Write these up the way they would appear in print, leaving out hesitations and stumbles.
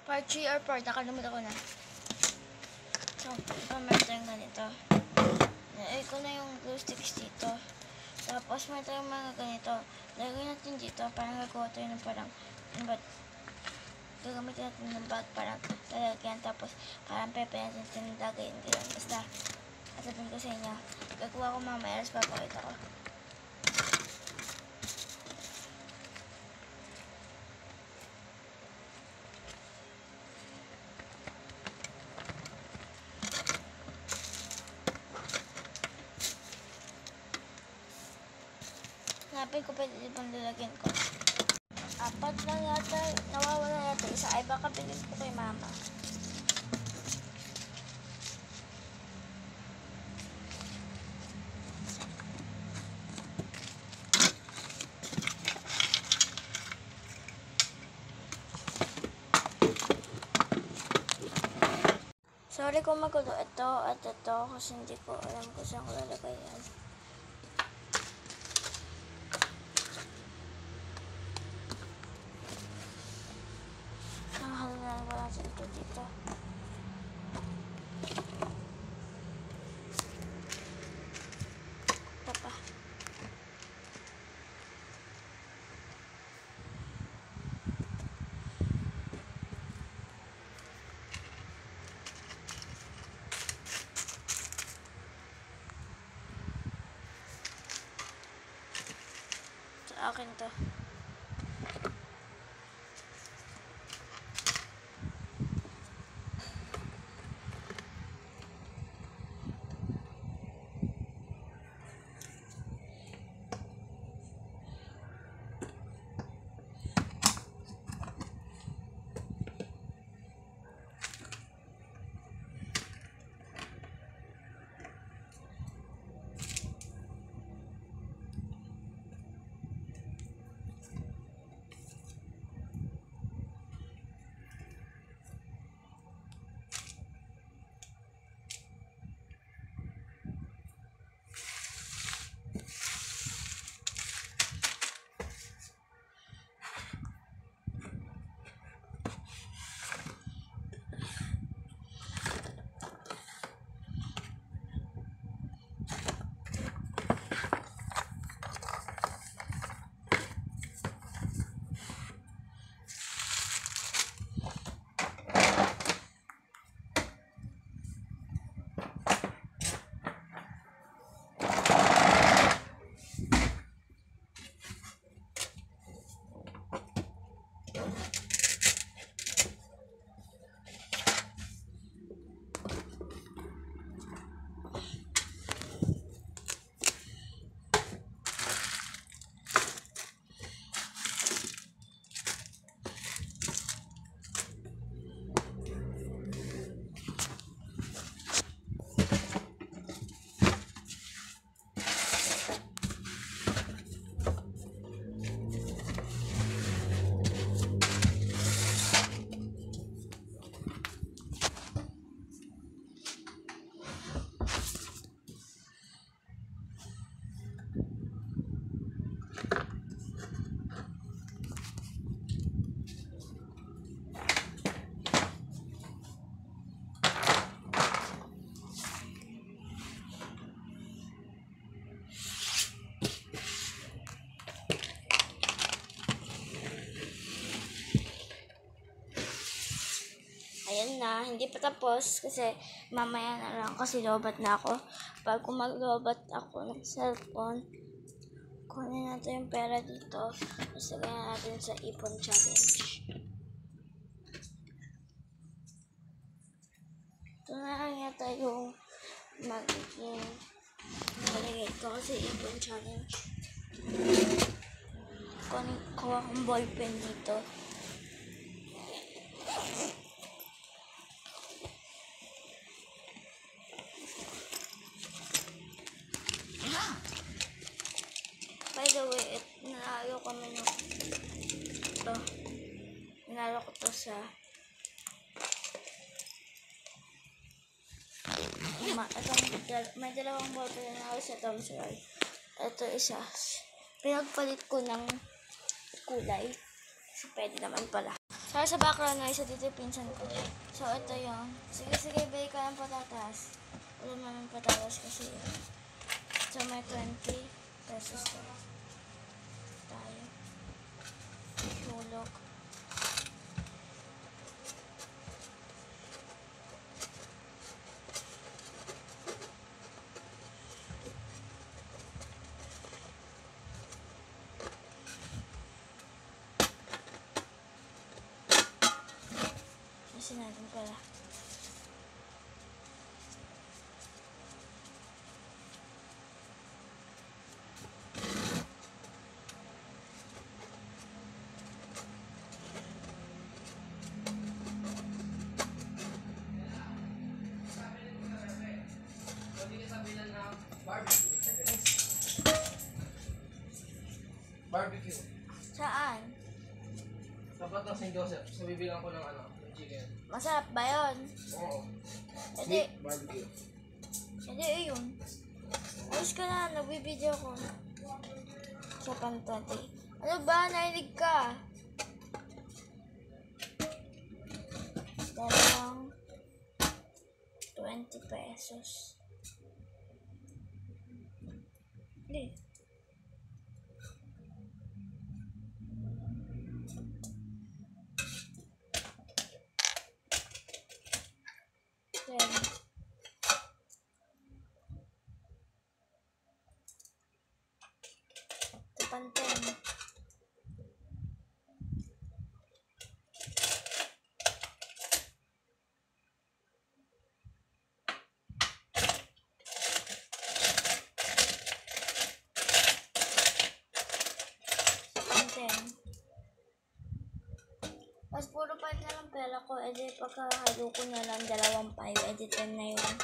Part 3 or part, nakalimutan ko na. So, meron tayong ganito. Nilagay ko na yung glue sticks dito. Tapos, meron tayong mga ganito. Lagay natin dito, parang gagawa tayo ng parang, gagamitin natin ng bag, parang lalagyan. Tapos, parang pepe natin tinilagay. Ganyan. Basta, sabihin ko sa inyo, gagawa ko mamaya, tapos papakita ko. Hanapin ko pwede ibang lalagyan ko. 4 lang yata, nawawala yata isa. Ay baka bilhin ko kay mama. Sorry kung magulo ito at ito kasi hindi ko alam kung saan ko lalagay yan. Ito dito. Ito pa. Sa akin to. Ayan na, hindi pa tapos kasi mamaya na lang kasi lobat na ako. Bago maglobat ako ng cellphone, kunin natin yung pera dito. Tapos lagyan natin sa ipon challenge. Ito na lang yata yung magiging nalagay ko kasi ipon challenge. Kuha kong ballpen dito. By the way, nanalo kami ng ito. Nanalo ko to sa may dalawang ballpen na ako sa Tom's Roy. Ito isa. Pinagpalit ko ng kulay. Kasi pwede naman pala. Saka sa background na isa dito yung pinsan ko. So, ito yung. Sige, balik ka ng patatas. Wala naman patatas kasi yun. So, may 20 pesos tayo. Tulog. Kasi natin pala. Barbecue. Saan? Tapat ng St. Joseph. So, bibilang ko ng ng chicken. Masarap ba yun? Oo. Hindi. Barbecue. Hindi, yun. Ayos ka na, nagbibideo ko. Sa pantati. Ano ba? Nainig ka? Dalawang 20 pesos. Hindi. Then, Panten. Mas puro 5 na lang pera ko, edi pagkahalo ko na lang 2.5, edi 10 na yun.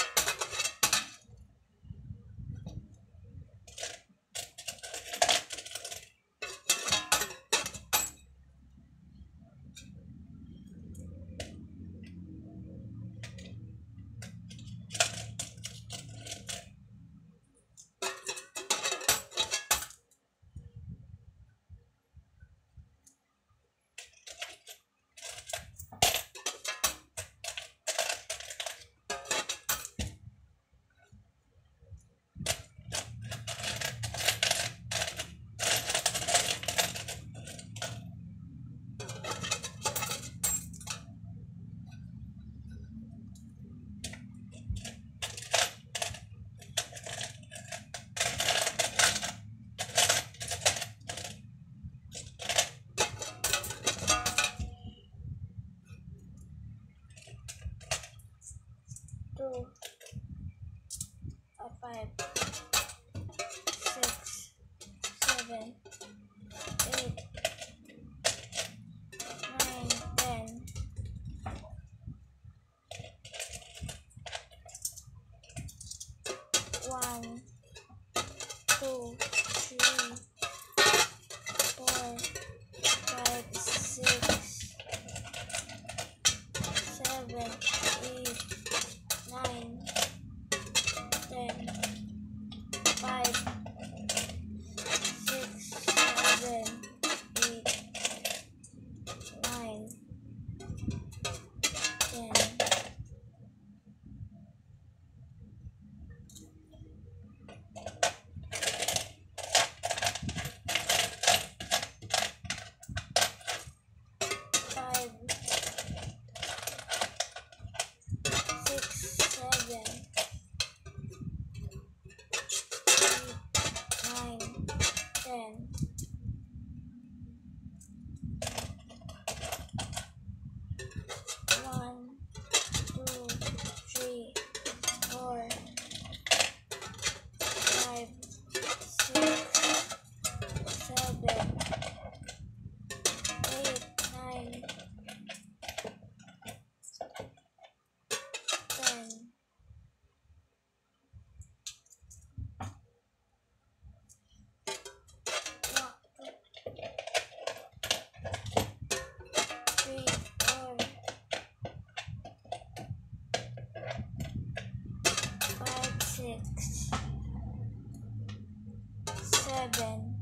Two, 5, 6, 7, 8, 9, 10. 1, 2, 3, 4, 5, 6, 7, 8, 9, 10, 5, 6, 7, 8, 9, 10. Six, 7.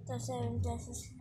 So 7 pesos.